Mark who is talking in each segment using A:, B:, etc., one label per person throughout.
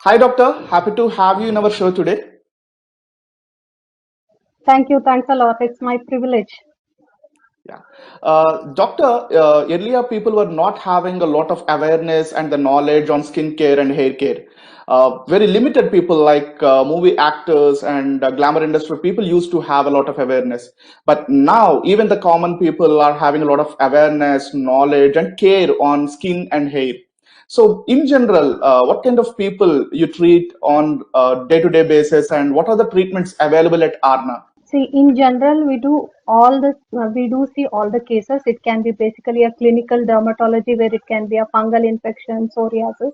A: Hi, doctor. Happy to have you in our show today.
B: Thank you. Thanks a lot. It's my privilege.
A: Yeah. Doctor, earlier people were not having a lot of awareness and the knowledge on skincare and hair care. Very limited people like movie actors and glamour industry people used to have a lot of awareness. But now, even the common people are having a lot of awareness, knowledge, and care on skin and hair. So, in general, what kind of people you treat on a day-to-day basis, and what are the treatments available at Arna?
B: See, in general, we do see all the cases. It can be basically a clinical dermatology where it can be a fungal infection, psoriasis.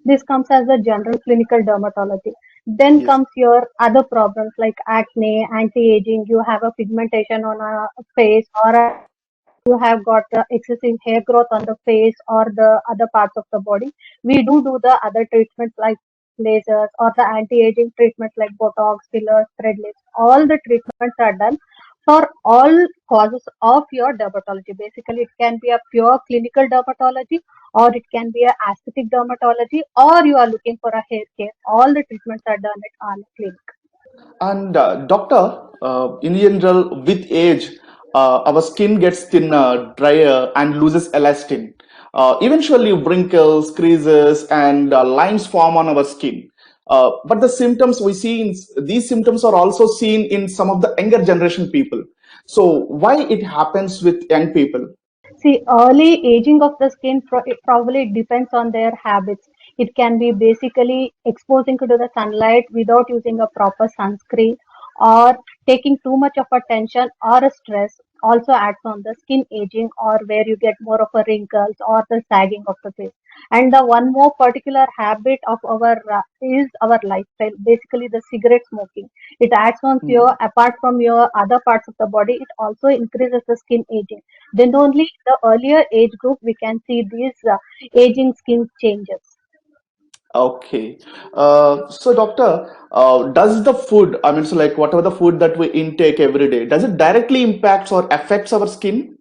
B: This comes as a general clinical dermatology. Then
A: Yes.
B: comes your other problems like acne, anti-aging. You have a pigmentation on a face, or you have got excessive hair growth on the face or the other parts of the body. We do the other treatments like lasers or the anti-aging treatments like Botox, fillers, thread lips. All the treatments are done for all causes of your dermatology. Basically, it can be a pure clinical dermatology or it can be a aesthetic dermatology or you are looking for a hair care. All the treatments are done at our clinic.
A: And doctor, in general, with age, our skin gets thinner, drier, and loses elastin. Eventually, wrinkles, creases, and lines form on our skin. But the symptoms we see in these symptoms are also seen in some of the younger generation people. So, why it happens with young people?
B: See, early aging of the skin it probably depends on their habits. It can be basically exposing to the sunlight without using a proper sunscreen or taking too much of a tension or a stress also adds on the skin aging or where you get more of a wrinkles or the sagging of the face. And the one more particular habit of our is our lifestyle, basically the cigarette smoking. It adds on to your, apart from your other parts of the body, it also increases the skin aging. Then only in the earlier age group we can see these aging skin changes.
A: Okay. So, doctor, does the food, I mean, so like whatever the food that we intake every day, does it directly impacts or affects our skin?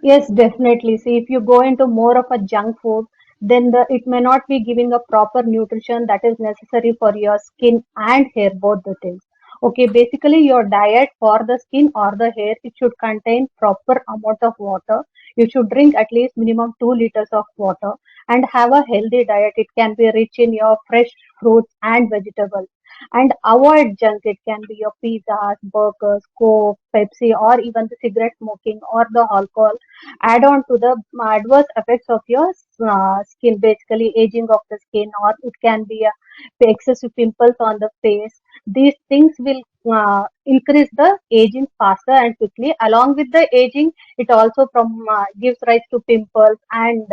B: Yes, definitely. See, if you go into more of a junk food, then it may not be giving a proper nutrition that is necessary for your skin and hair, both the things. Okay, basically your diet for the skin or the hair, it should contain proper amount of water. You should drink at least minimum 2 liters of water and have a healthy diet. It can be rich in your fresh fruits and vegetables and avoid junk. It can be your pizzas, burgers, coke, Pepsi, or even the cigarette smoking or the alcohol. Add on to the adverse effects of your skin, basically aging of the skin, or it can be excessive pimples on the face. These things will increase the aging faster and quickly. Along with the aging, it also gives rise to pimples and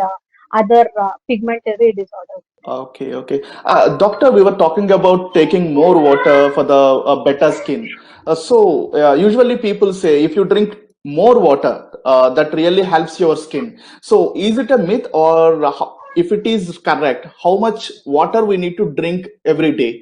B: other pigmentary disorders.
A: Okay, okay. Doctor, we were talking about taking more water for the better skin. Usually people say if you drink more water, that really helps your skin. So, is it a myth or if it is correct, how much water we need to drink every day?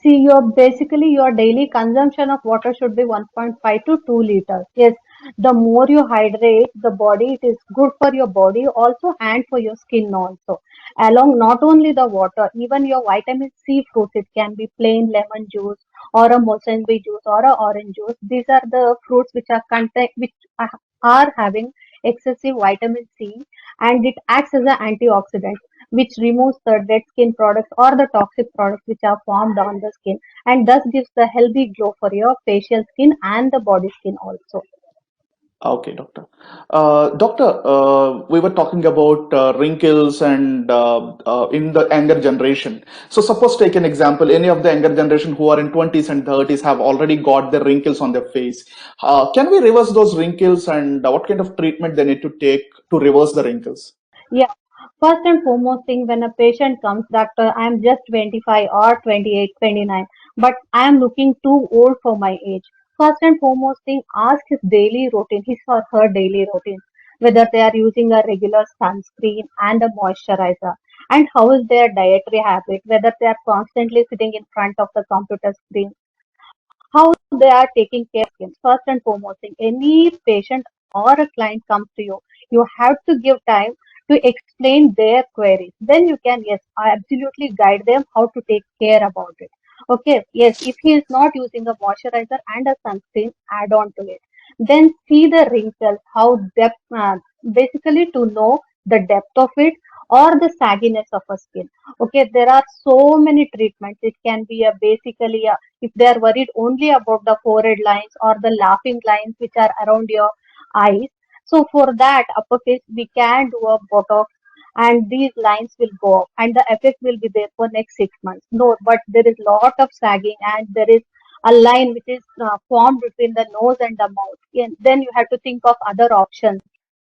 B: See, your daily consumption of water should be 1.5 to 2 liters. Yes, the more you hydrate the body, it is good for your body also and for your skin also. Along not only the water, even your vitamin C fruits, it can be plain lemon juice or a mosambi juice or a orange juice. These are the fruits which are having excessive vitamin C and it acts as an antioxidant which removes the dead skin products or the toxic products which are formed on the skin and thus gives the healthy glow for your facial skin and the body skin also.
A: Okay, doctor. Doctor, we were talking about wrinkles and in the younger generation. So, suppose take an example. Any of the younger generation who are in 20s and 30s have already got the wrinkles on their face. Can we reverse those wrinkles, and what kind of treatment they need to take to reverse the wrinkles?
B: Yeah. First and foremost thing when a patient comes, doctor, I am just 25 or 28, 29, but I am looking too old for my age. First and foremost thing, ask his daily routine, his or her daily routine, whether they are using a regular sunscreen and a moisturizer, and how is their dietary habit, whether they are constantly sitting in front of the computer screen, how they are taking care of him. First and foremost thing, any patient or a client comes to you, you have to give time to explain their queries. Then you can, yes, absolutely guide them how to take care about it. Okay, yes, if he is not using a moisturizer and a sunscreen, add on to it. Then see the wrinkles, how depth, basically to know the depth of it or the sagginess of a skin. Okay, there are so many treatments. It can be a basically a, if they are worried only about the forehead lines or the laughing lines which are around your eyes. So for that upper face, we can do a botox and these lines will go up and the effect will be there for next 6 months. No, but there is lot of sagging and there is a line which is formed between the nose and the mouth. And then you have to think of other options.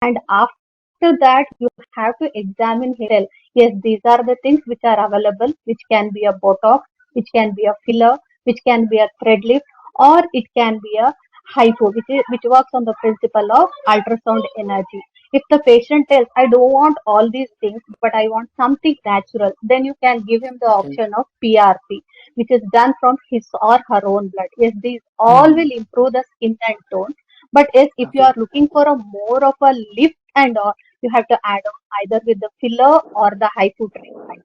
B: And after that, you have to examine his tell, yes, these are the things which are available, which can be a Botox, which can be a filler, which can be a thread lift, or it can be a HIFU, which works on the principle of ultrasound energy. If the patient tells, I don't want all these things, but I want something natural, then you can give him the
A: Okay.
B: option of PRP, which is done from his or her own blood. Yes, these all
A: Hmm.
B: will improve the skin and tone. But yes, if you
A: Okay.
B: are looking for a more of a lift and all, you have to add on either with the filler or the HIFU treatment.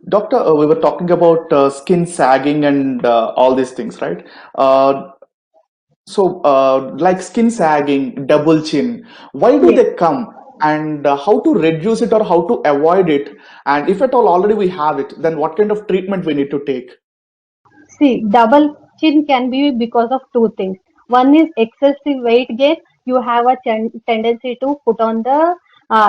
A: Doctor, we were talking about skin sagging and all these things, right? Uh, like skin sagging, double chin, why do
B: Yes.
A: they come? And how to reduce it or how to avoid it? And if at all already we have it, then what kind of treatment we need to take?
B: See, double chin can be because of two things. One is excessive weight gain. You have a tendency to put on the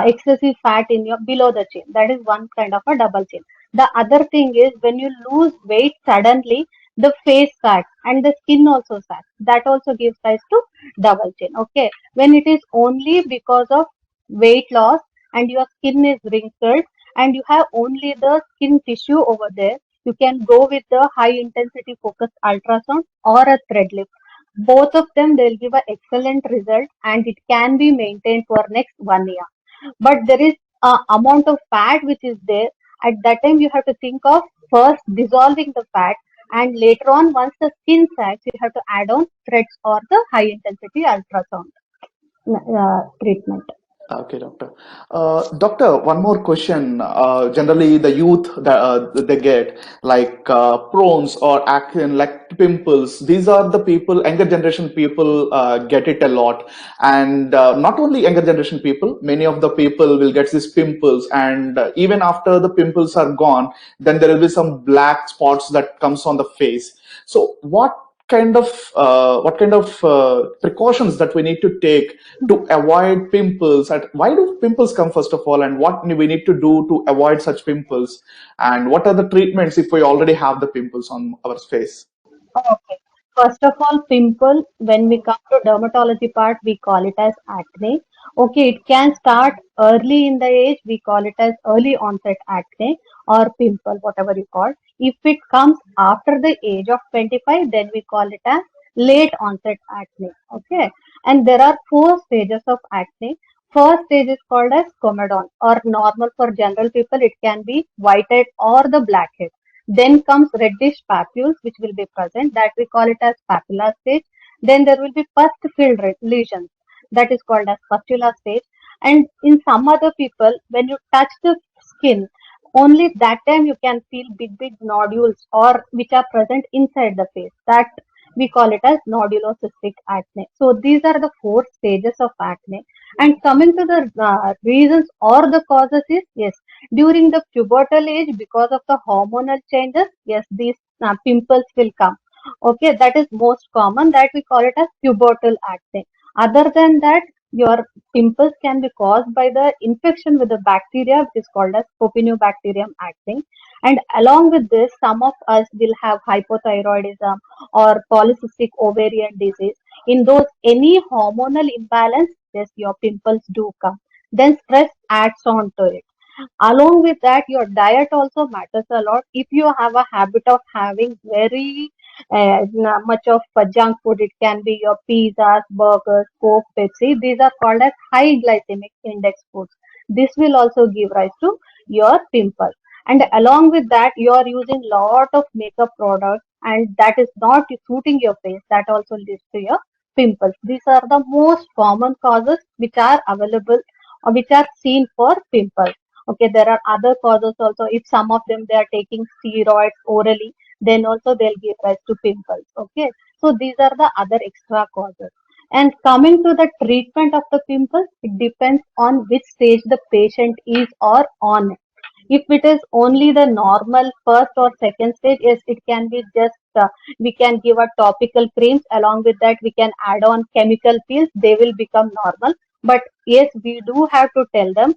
B: excessive fat in your below the chin. That is one kind of a double chin. The other thing is when you lose weight suddenly, the face sags and the skin also sags. That also gives rise to double chin. Okay, when it is only because of weight loss and your skin is wrinkled and you have only the skin tissue over there, you can go with the high intensity focused ultrasound or a thread lift. Both of them they'll give an excellent result and it can be maintained for next 1 year. But there is a amount of fat which is there. At that time you have to think of first dissolving the fat and later on once the skin sags you have to add on threads or the high intensity ultrasound treatment.
A: Okay, doctor. Doctor, one more question. Generally, the youth they get like prawns or acne, like pimples. These are the people, younger generation people get it a lot, and not only younger generation people. Many of the people will get these pimples, and even after the pimples are gone, then there will be some black spots that comes on the face. So, what kind of precautions that we need to take to avoid pimples? And why do pimples come first of all, and what we need to do to avoid such pimples, and what are the treatments if we already have the pimples on our face?
B: Okay. First of all, pimple, when we come to dermatology part, we call it as acne. Okay, it can start early in the age, we call it as early onset acne or pimple, whatever you call. If it comes after the age of 25, then we call it as late onset acne. Okay, and there are four stages of acne. First stage is called as comedon or normal for general people, it can be whitehead or the blackhead. Then comes reddish papules, which will be present, that we call it as papilla stage. Then there will be pus-filled lesions, that is called as pustula stage. And in some other people, when you touch the skin, only that time you can feel big, big nodules or which are present inside the face. That we call it as nodulocystic acne. So these are the four stages of acne. And coming to the reasons or the causes is, yes, during the pubertal age, because of the hormonal changes, yes, these pimples will come. Okay, that is most common. That we call it as pubertal acne. Other than that, your pimples can be caused by the infection with the bacteria, which is called as Propionibacterium acne. And along with this, some of us will have hypothyroidism or polycystic ovarian disease. In those, any hormonal imbalance, yes, your pimples do come. Then stress adds on to it. Along with that, your diet also matters a lot. If you have a habit of having very much of junk food, it can be your pizzas, burgers, Coke, Pepsi. These are called as high glycemic index foods. This will also give rise to your pimples. And along with that, you are using lot of makeup products, and that is not suiting your face. That also leads to your pimples. These are the most common causes which are available. which are seen for pimples. Okay, there are other causes also. If some of them they are taking steroids orally, then also they'll give rise to pimples. Okay, so these are the other extra causes. And coming to the treatment of the pimples, it depends on which stage the patient is or on. If it is only the normal first or second stage, yes, it can be just we can give a topical creams. Along with that, we can add on chemical peels. They will become normal. But yes, we do have to tell them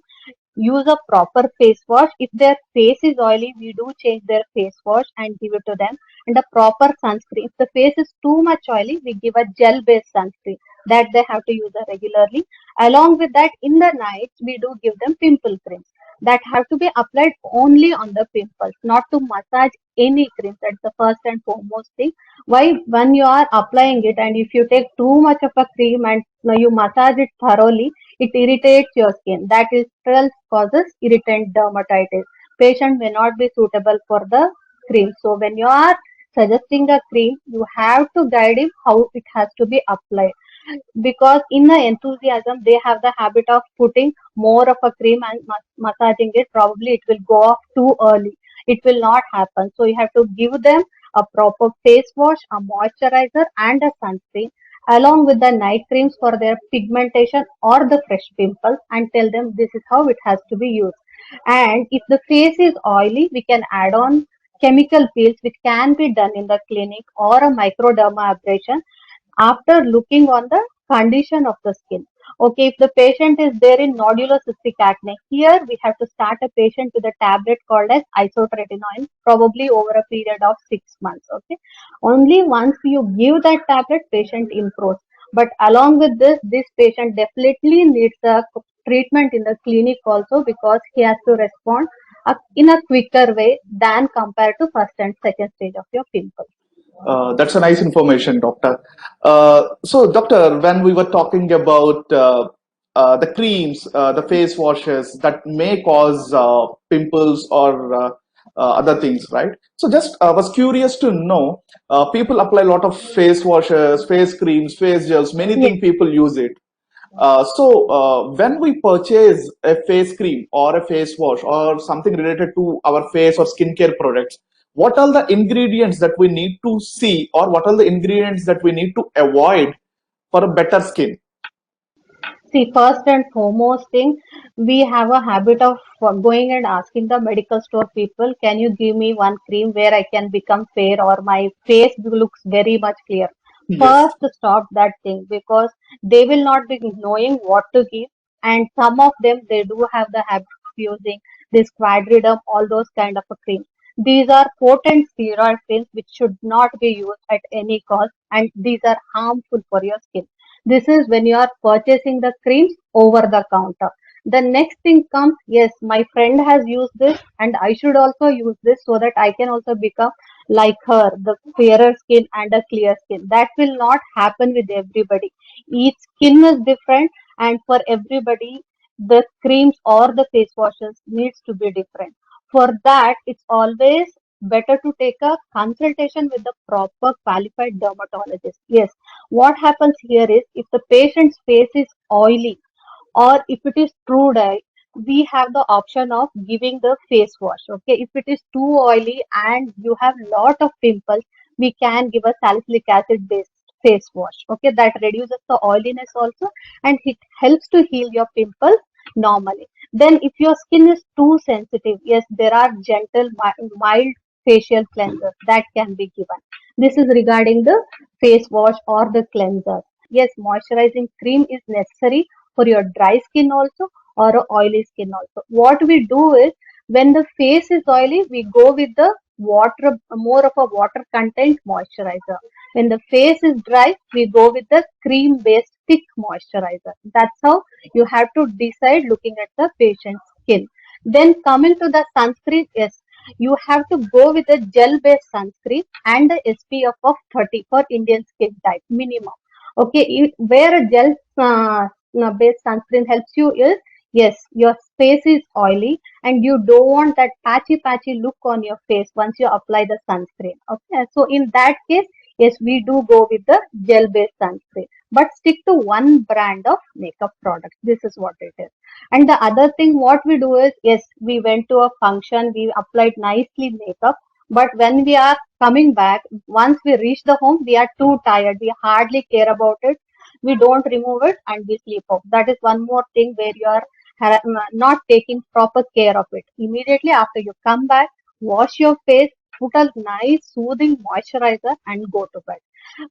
B: use a proper face wash. If their face is oily, we do change their face wash and give it to them. And a proper sunscreen. If the face is too much oily, we give a gel based sunscreen that they have to use regularly. Along with that, in the night, we do give them pimple creams that have to be applied only on the pimples, not to massage any cream. That's the first and foremost thing. Why, when you are applying it, and if you take too much of a cream and you massage it thoroughly, it irritates your skin. That itself causes irritant dermatitis. Patient may not be suitable for the cream. So when you are suggesting a cream, you have to guide him how it has to be applied, because in the enthusiasm they have the habit of putting more of a cream and massaging it. Probably it will go off too early. It will not happen. So you have to give them a proper face wash, a moisturizer, and a sunscreen along with the night creams for their pigmentation or the fresh pimples, and tell them this is how it has to be used. And if the face is oily, we can add on chemical peels, which can be done in the clinic, or a microdermabrasion after looking on the condition of the skin. Okay, if the patient is there in nodular cystic acne, here we have to start a patient with a tablet called as isotretinoin, probably over a period of 6 months. Okay, only once you give that tablet, patient improves. But along with this patient definitely needs a treatment in the clinic also, because he has to respond in a quicker way than compared to first and second stage of your pimple.
A: That's a nice information, doctor. So, doctor, when we were talking about the creams, the face washes that may cause pimples or other things, right? So, just was curious to know. People apply a lot of face washes, face creams, face gels. Many
B: Yes.
A: things people use it. When we purchase a face cream or a face wash or something related to our face or skincare products, what are the ingredients that we need to see, or what are the ingredients that we need to avoid for a better skin?
B: See, first and foremost thing, we have a habit of going and asking the medical store people, can you give me one cream where I can become fair or my face looks very much clear?
A: Yes.
B: First, stop that thing, because they will not be knowing what to give, and some of them they do have the habit of using this quadridum, all those kind of a creams. These are potent steroid creams which should not be used at any cost, and these are harmful for your skin. This is when you are purchasing the creams over the counter. The next thing comes, yes, my friend has used this and I should also use this so that I can also become like her, the fairer skin and a clear skin. That will not happen with everybody. Each skin is different, and for everybody, the creams or the face washes needs to be different. For that, it's always better to take a consultation with the proper qualified dermatologist. Yes, what happens here is, if the patient's face is oily or if it is true dye, we have the option of giving the face wash. Okay, if it is too oily and you have lot of pimples, we can give a salicylic acid based face wash. Okay, that reduces the oiliness also, and it helps to heal your pimples normally. Then if your skin is too sensitive, yes, there are gentle mild facial cleansers that can be given. This is regarding the face wash or the cleanser. Yes, moisturizing cream is necessary for your dry skin also, or a oily skin also. What we do is, when the face is oily, we go with the water, more of a water content moisturizer. When the face is dry, we go with the cream based thick moisturizer. That's how you have to decide looking at the patient's skin. Then coming to the sunscreen, yes, you have to go with a gel based sunscreen and the SPF of 30 for Indian skin type minimum. Okay, where a gel based sunscreen helps you is, yes, your face is oily and you don't want that patchy look on your face once you apply the sunscreen. Okay, so in that case, yes, we do go with the gel based sunscreen. but stick to one brand of makeup products. This is what it is. And the other thing, what we do is, yes, we went to a function, we applied nicely makeup, but when we are coming back, once we reach the home, we are too tired. We hardly care about it. We don't remove it and we sleep off. That is one more thing where you are not taking proper care of it. Immediately after you come back, wash your face, put a nice soothing moisturizer and go to bed.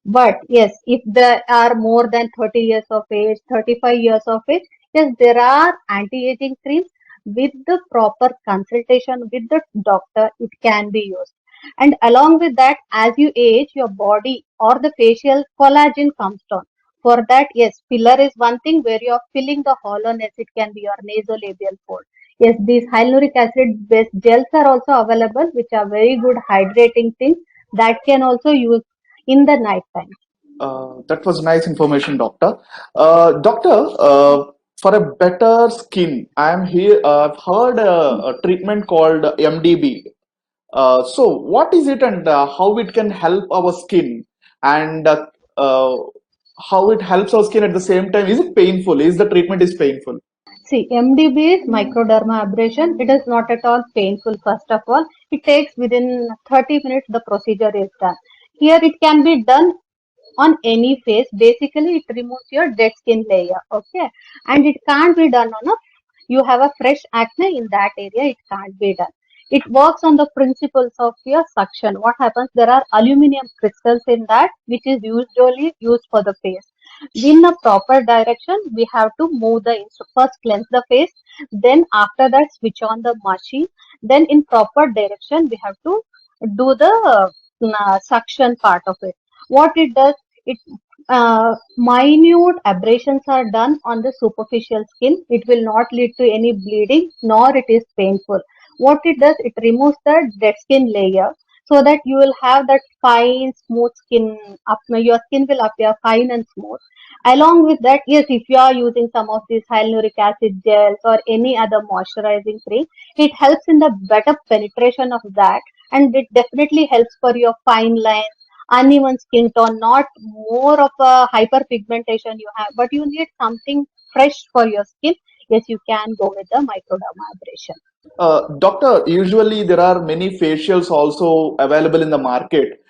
B: But yes, if they are more than 30 years of age, 35 years of age, yes, there are anti-aging creams with the proper consultation with the doctor, it can be used. And along with that, as you age, your body or the facial collagen comes down. For that, yes, filler is one thing where you are filling the hollowness. It can be your nasolabial fold. Yes, these hyaluronic acid based gels are also available, which are very good hydrating things that can also use in the night time.
A: That was nice information, doctor. Doctor, for a better skin, I am here. I've heard a treatment called MDB. So, what is it and how it can help our skin, and uh, how it helps our skin at the same time? Is it painful? Is the treatment is painful?
B: See, MDB is microdermabrasion. It is not at all painful, first of all. It takes within 30 minutes, the procedure is done. Here, it can be done on any face. Basically, it removes your dead skin layer. Okay. And it can't be done on a, you have a fresh acne in that area, it can't be done. It works on the principles of your suction. What happens? There are aluminum crystals in that, which is usually used for the face. In a proper direction, we have to move the first cleanse the face, then after that switch on the machine, then in proper direction we have to do the suction part of it. What it does, it minute abrasions are done on the superficial skin. It will not lead to any bleeding, nor it is painful. What it does, it removes the dead skin layer so that you will have that fine, smooth skin. Up, your skin will appear fine and smooth. Along with that, yes, if you are using some of these hyaluronic acid gels or any other moisturizing cream, it helps in the better penetration of that, and it definitely helps for your fine lines, uneven skin tone, not more of a hyperpigmentation you have, but you need something fresh for your skin. Yes, you can go with the microdermabrasion.
A: Doctor, usually there are many facials also available in the market.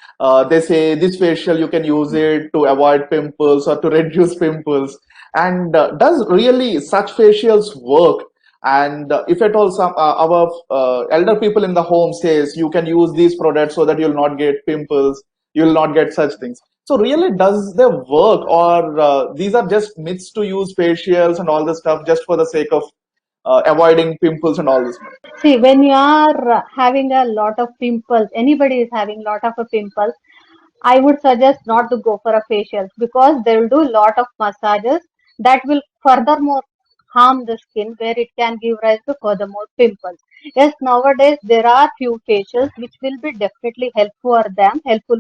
A: They say this facial you can use it to avoid pimples or to reduce pimples. And does really such facials work? And if at all some our elder people in the home says you can use these products so that you'll not get pimples, you'll not get such things. So really, does they work, or these are just myths to use facials and all this stuff just for the sake of avoiding pimples and all this?
B: See, when you are having a lot of pimples, anybody is having a lot of a pimples, I would suggest not to go for a facial because they will do a lot of massages that will furthermore harm the skin where it can give rise to furthermore pimples. Yes, nowadays there are few facials which will be definitely helpful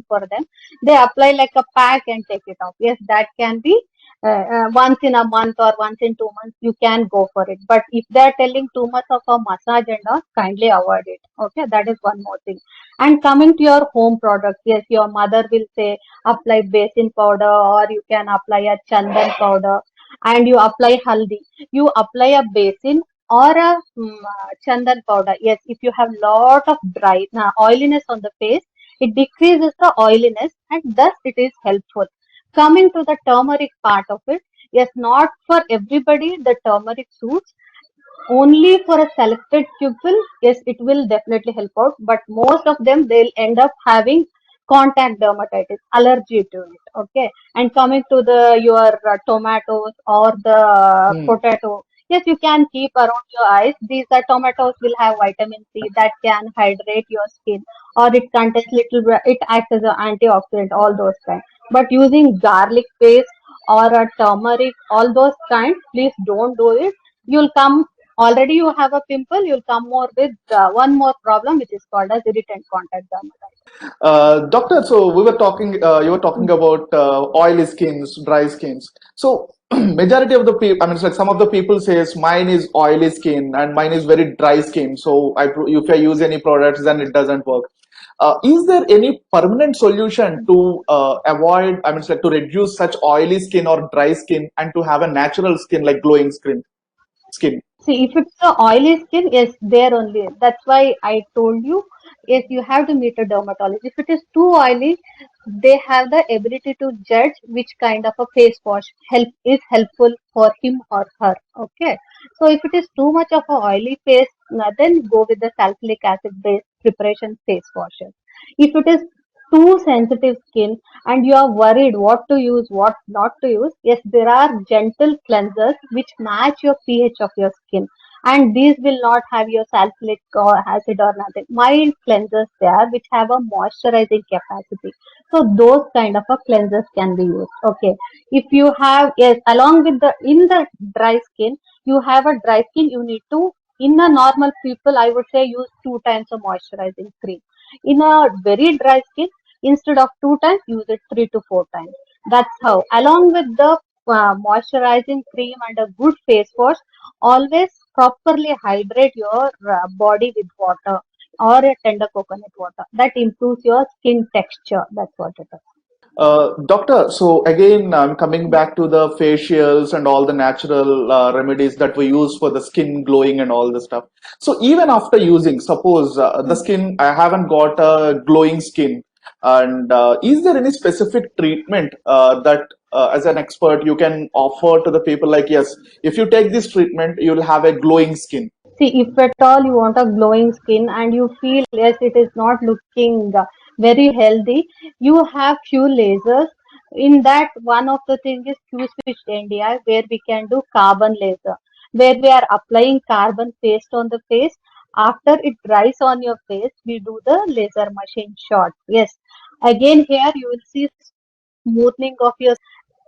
B: for them. They apply like a pack and take it off. Yes, that can be once in a month or once in 2 months you can go for it. But if they are telling too much of a massage and all, kindly avoid it. Okay, that is one more thing. And coming to your home product, yes, your mother will say apply basin powder or you can apply a chandan powder and you apply haldi. You apply a basin or a chandan powder. Yes, if you have lot of oiliness on the face, it decreases the oiliness and thus it is helpful. Coming to the turmeric part of it, yes, not for everybody the turmeric suits, only for a selected pupil, yes, it will definitely help out, but most of them they'll end up having contact dermatitis, allergy to it. Okay, and coming to the your tomatoes or the
A: Hmm.
B: potato, yes, you can keep around your eyes. These tomatoes will have vitamin C that can hydrate your skin, or it contains it acts as an antioxidant, all those kinds. But using garlic paste or a turmeric, all those kinds, please don't do it. You'll come, already you have a pimple, you'll come more with one more problem which is called as irritant contact dermatitis.
A: Doctor, so we were talking, you were talking about oily skins, dry skins. So majority of the people, I mean, it's like some of the people says mine is oily skin and mine is very dry skin. So if I use any products, then it doesn't work. Is there any permanent solution to avoid, I mean, like to reduce such oily skin or dry skin and to have a natural skin like glowing skin?
B: See, if it's a oily skin, yes, there only. That's why I told you, yes, you have to meet a dermatologist. If it is too oily, they have the ability to judge which kind of a face wash helpful for him or her. Okay. So if it is too much of a oily face, then go with the salicylic acid based preparation face washes. If it is too sensitive skin and you are worried what to use, what not to use, yes, there are gentle cleansers which match your pH of your skin. And these will not have your salicylic or acid or nothing. Mild cleansers there which have a moisturizing capacity. So those kind of a cleansers can be used. Okay. If you have, yes, along with in the dry skin, you have a dry skin, you need to, in a normal people, I would say use 2 times of moisturizing cream. In a very dry skin, instead of 2 times, use it 3 to 4 times. That's how. Along with the moisturizing cream and a good face wash, always properly hydrate your body with water or a tender coconut water. That improves your skin texture. That's what it is.
A: Doctor, so again, I'm coming back to the facials and all the natural remedies that we use for the skin glowing and all this stuff. So even after using, suppose the skin, I haven't got a glowing skin, and is there any specific treatment that, as an expert, you can offer to the people? Like, yes, if you take this treatment, you'll have a glowing skin.
B: See, if at all you want a glowing skin and you feel yes, it is not looking very healthy, you have few lasers. In that, one of the thing is Q Switch NDI, where we can do carbon laser, where we are applying carbon paste on the face. After it dries on your face, we do the laser machine shot. Yes, again here you will see smoothing of your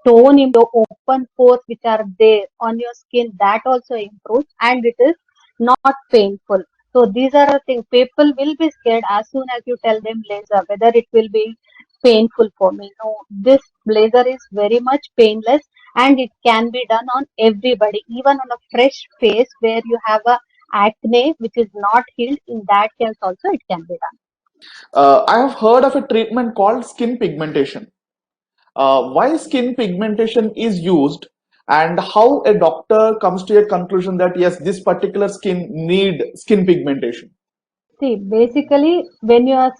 B: tone in your open pores which are there on your skin, that also improves and it is not painful. So these are the things people will be scared as soon as you tell them laser whether it will be painful for me. No, this laser is very much painless and it can be done on everybody, even on a fresh face where you have a acne which is not healed. In that case also it can be done.
A: I have heard of a treatment called skin pigmentation. Why skin pigmentation is used, and how a doctor comes to a conclusion that yes, this particular skin need skin pigmentation.
B: See, basically, when you are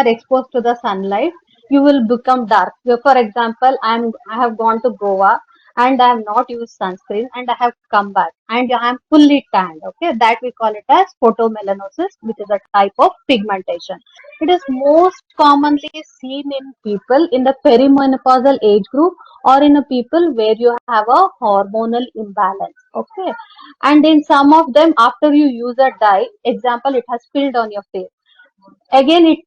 B: exposed to the sunlight, you will become dark. For example, I have gone to Goa and I have not used sunscreen and I have come back and I am fully tanned. Okay, that we call it as photomelanosis, which is a type of pigmentation. It is most commonly seen in people in the perimenopausal age group or in a people where you have a hormonal imbalance. Okay, and in some of them after you use a dye, example, it has filled on your face, again it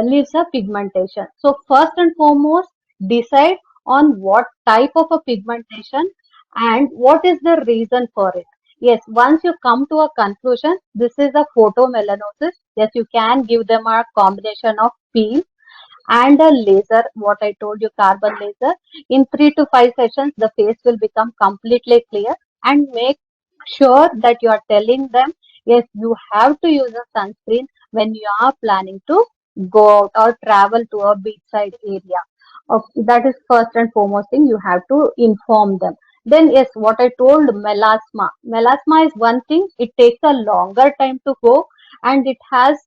B: leaves a pigmentation. So first and foremost, decide on what type of a pigmentation and what is the reason for it. Yes, once you come to a conclusion this is a photomelanosis, yes, you can give them a combination of peel and a laser, what I told you, carbon laser. In 3 to 5 sessions, the face will become completely clear. And make sure that you are telling them, yes, you have to use a sunscreen when you are planning to go out or travel to a beachside area. That is first and foremost thing you have to inform them. Then, yes, what I told, melasma. Melasma is one thing, it takes a longer time to go and it has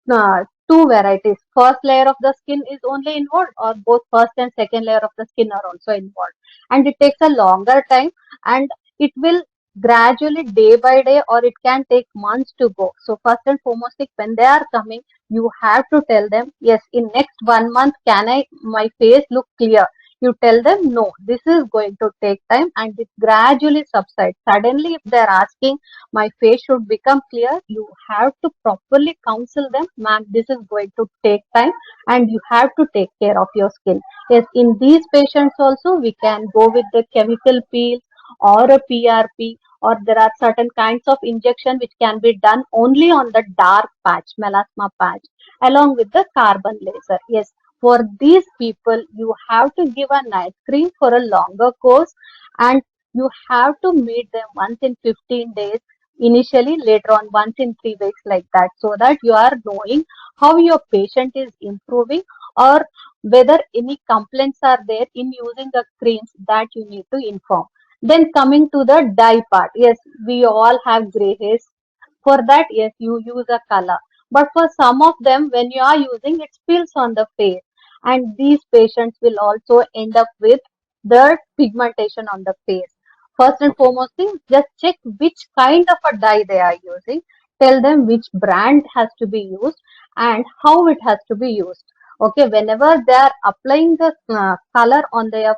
B: two varieties. First layer of the skin is only involved, or both first and second layer of the skin are also involved. And it takes a longer time and it will gradually day by day or it can take months to go. So first and foremost, like, when they are coming, you have to tell them, yes, in next 1 month, can I, my face look clear? You tell them, no, this is going to take time and it gradually subsides. Suddenly, if they're asking, my face should become clear, you have to properly counsel them, ma'am, this is going to take time and you have to take care of your skin. Yes, in these patients also we can go with the chemical peel or a PRP, or there are certain kinds of injection which can be done only on the dark patch, melasma patch, along with the carbon laser. Yes, for these people you have to give a night cream for a longer course and you have to meet them once in 15 days initially, later on, once in 3 weeks, like that, so that you are knowing how your patient is improving, or whether any complaints are there in using the creams, that you need to inform. Then coming to the dye part, yes, we all have gray hairs. For that, yes, you use a color. But for some of them, when you are using, it spills on the face. And these patients will also end up with the pigmentation on the face. First and
A: Okay.
B: foremost thing, just check which kind of a dye they are using. Tell them which brand has to be used and how it has to be used. Okay, whenever they are applying the color on their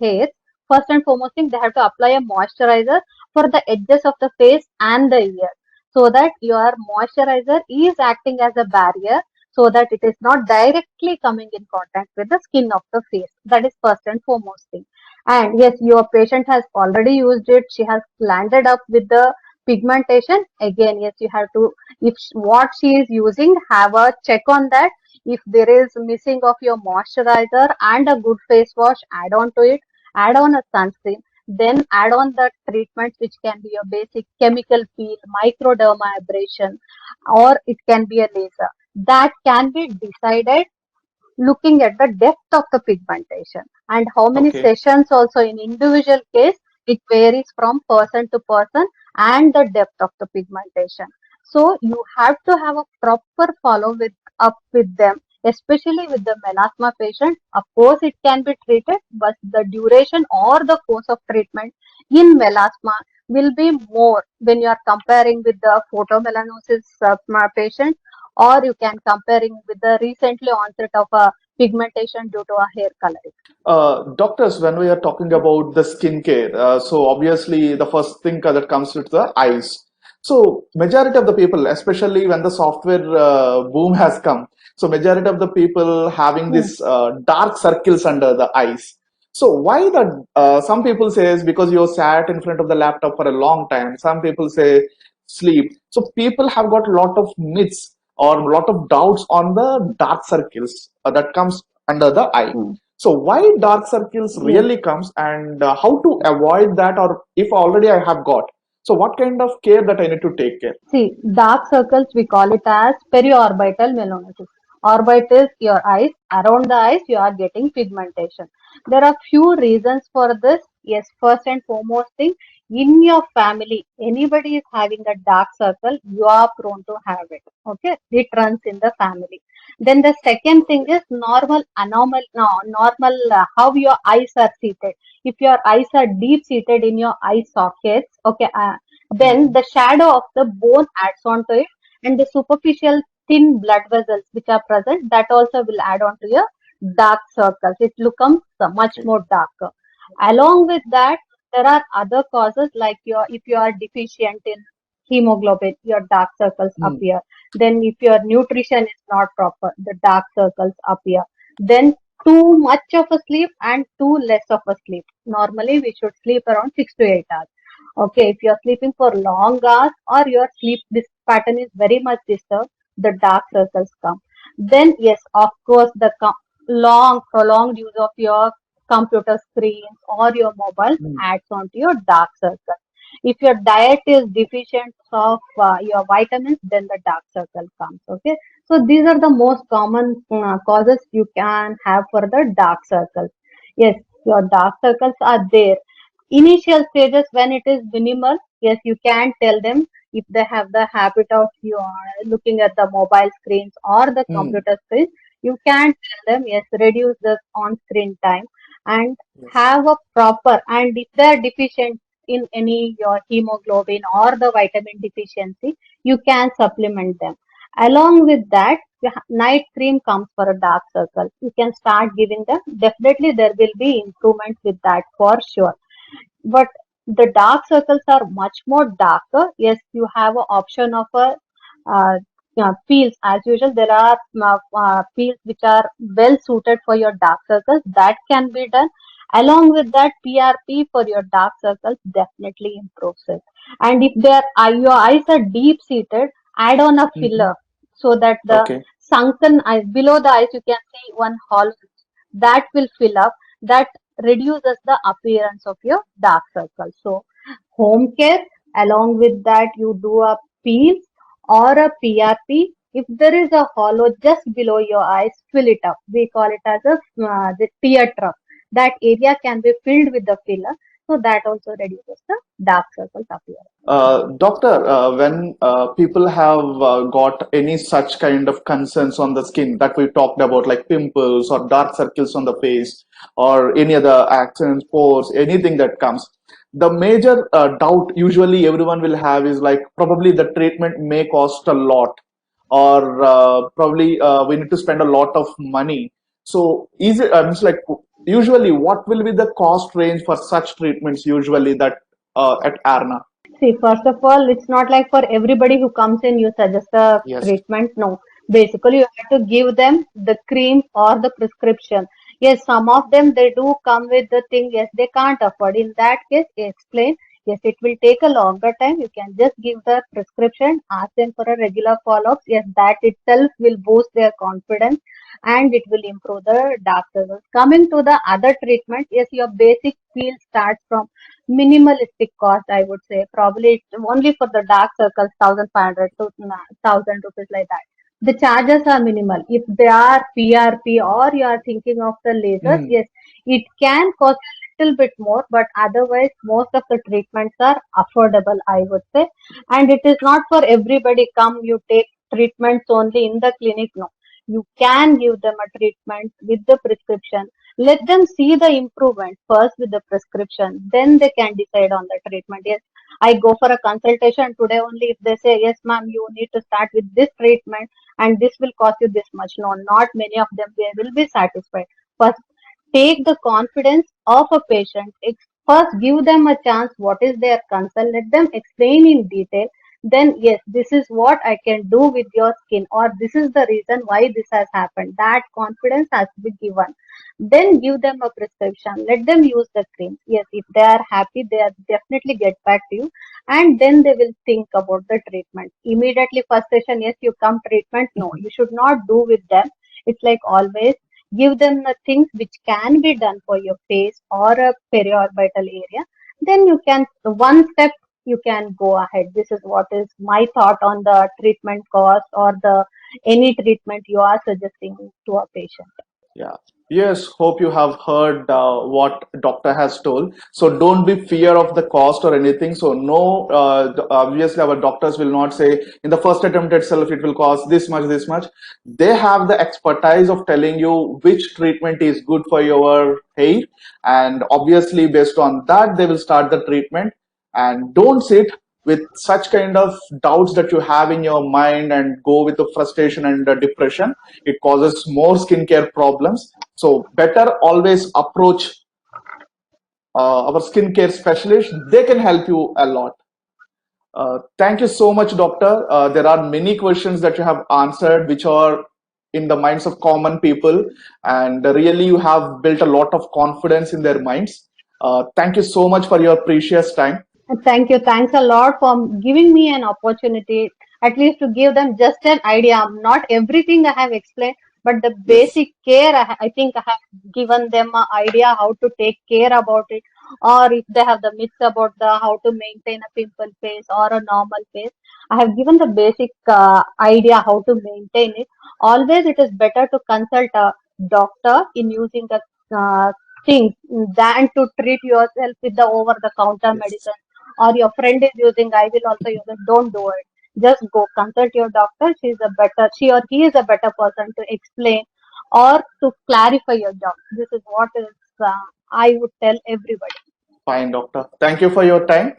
B: hair, first and foremost thing, they have to apply a moisturizer for the edges of the face and the ear, so that your moisturizer is acting as a barrier, so that it is not directly coming in contact with the skin of the face. That is first and foremost thing. And yes, your patient has already used it, she has landed up with the pigmentation. Again, yes, you have to, if what she is using, have a check on that. If there is missing of your moisturizer and a good face wash, add on to it, add on a sunscreen, then add on the treatments, which can be a basic chemical peel, microdermabrasion, or it can be a laser. That can be decided looking at the depth of the pigmentation, and how many
A: Okay.
B: sessions also in individual case, it varies from person to person, and the depth of the pigmentation. So you have to have a proper follow with up with them, especially with the melasma patient. Of course, it can be treated, but the duration or the course of treatment in melasma will be more when you are comparing with the photomelanosis patient, or you can comparing with the recently onset of a pigmentation due to a hair coloring.
A: Doctors, when we are talking about the skincare, so obviously the first thing that comes with the eyes. So majority of the people, especially when the software boom has come, so majority of the people having
B: Hmm.
A: this dark circles under the eyes. So why that? Some people says because you sat in front of the laptop for a long time. Some people say sleep. So people have got a lot of myths or a lot of doubts on the dark circles that comes under the eye.
B: Hmm.
A: So why dark circles
B: Yes.
A: really comes, and how to avoid that, or if already I have got, so what kind of care that I need to take care?
B: See, dark circles, we call it as periorbital melanosis. Orbit is your eyes. Around the eyes, you are getting pigmentation. There are few reasons for this. Yes, first and foremost thing, in your family, anybody is having a dark circle, you are prone to have it. Okay, it runs in the family. Then the second thing is normal, anomal, no, normal, how your eyes are seated. If your eyes are deep seated in your eye sockets, okay, then
A: Mhm.
B: the shadow of the bone adds on to it, and the superficial thin blood vessels which are present, that also will add on to your dark circles. It becomes much
A: Okay.
B: more darker. Along with that, there are other causes, like your, if you are deficient in hemoglobin, your dark circles
A: Hmm.
B: appear. Then if your nutrition is not proper, the dark circles appear. Then too much of a sleep and too less of a sleep. Normally, we should sleep around 6 to 8 hours. Okay, if you're sleeping for long hours or your sleep this pattern is very much disturbed, the dark circles come. Then yes, of course, the long prolonged use of your computer screens or your mobile
A: Hmm.
B: adds on to your dark circle. If your diet is deficient of your vitamins, then the dark circle comes. Okay, so these are the most common causes you can have for the dark circles. Yes, your dark circles are there. Initial stages, when it is minimal, yes, you can tell them. If they have the habit of you looking at the mobile screens or the
A: Hmm.
B: computer screens, you can tell them, yes, reduce the on screen time, and
A: Yes.
B: have a proper, and if they are deficient in any your hemoglobin or the vitamin deficiency, you can supplement them. Along with that, night cream comes for a dark circle, you can start giving them. Definitely there will be improvement with that for sure. But the dark circles are much more darker. Yes, you have an option of a peels. As usual, there are peels which are well suited for your dark circles. That can be done. Along with that, PRP for your dark circles definitely improves it. And if your eyes are deep seated, add on a
A: Hmm.
B: filler, so that the
A: Okay.
B: sunken eyes, below the eyes, you can see one hollow that will fill up, that reduces the appearance of your dark circle. So home care, Along with that, you do a peel or a PRP. If there is a hollow just below your eyes, fill it up. We call it as the tear trough. That area can be filled with the filler, so that also reduces the dark circles appearance.
A: Doctor, when people have got any such kind of concerns on the skin that we talked about, like pimples or dark circles on the face, or any other accidents, pores, anything that comes, the major doubt usually everyone will have is like probably the treatment may cost a lot, or probably we need to spend a lot of money. So, is it? It's like usually, what will be the cost range for such treatments usually that at Arna?
B: See, first of all, it's not like for everybody who comes in, you suggest a
A: Yes.
B: treatment. No. Basically, you have to give them the cream or the prescription. Yes, some of them they do come with the thing, yes, they can't afford. In that case, explain, yes, it will take a longer time. You can just give the prescription, ask them for a regular follow-ups. Yes, that itself will boost their confidence and it will improve the dark circles. Coming to the other treatment, yes, your basic peel starts from minimalistic cost, I would say. Probably it's only for the dark circles, 1,500 to 1,000 rupees like that. The charges are minimal. If they are PRP or you are thinking of the lasers,
A: Mm.
B: yes, it can cost a little bit more, but otherwise, most of the treatments are affordable, I would say. And it is not for everybody. Come, you take treatments only in the clinic. No, you can give them a treatment with the prescription. Let them see the improvement first with the prescription, then they can decide on the treatment. Yes, I go for a consultation today only. If they say, yes, ma'am, you need to start with this treatment and this will cost you this much. No, not many of them they will be satisfied. First, take the confidence of a patient. First, give them a chance. What is their concern? Let them explain in detail. Then, yes, this is what I can do with your skin, or this is the reason why this has happened. That confidence has to be given. Then give them a prescription. Let them use the cream. Yes, if they are happy, they are definitely get back to you, and then they will think about the treatment. Immediately, first session, yes, you come treatment. No, you should not do with them. It's like always give them the things which can be done for your face or a periorbital area. Then you can one step you can go ahead. This is what is my thought on the treatment cost or the any treatment you are suggesting to a patient.
A: Yeah. Yes, hope you have heard what doctor has told. So don't be fear of the cost or anything. So no, obviously our doctors will not say in the first attempt itself it will cost this much, this much. They have the expertise of telling you which treatment is good for your hair, and obviously based on that they will start the treatment. And don't sit with such kind of doubts that you have in your mind and go with the frustration and depression. It causes more skincare problems. So better always approach our skincare specialist. They can help you a lot. Thank you so much, doctor. There are many questions that you have answered which are in the minds of common people, and really you have built a lot of confidence in their minds. Thank you so much for your precious time.
B: Thank you. Thanks a lot for giving me an opportunity, at least to give them just an idea. Not everything I have explained, but the
A: Yes.
B: basic care I think I have given them an idea how to take care about it, or if they have the myths about the how to maintain a pimple face or a normal face. I have given the basic idea how to maintain it. Always, it is better to consult a doctor in using the uh, things than to treat yourself with the over-the-counter
A: Yes.
B: medicine or your friend is using, I will also use it. Don't do it. Just go consult your doctor. She or he is a better person to explain or to clarify your doubt. This is what is I would tell everybody.
A: Fine, doctor. Thank you for your time.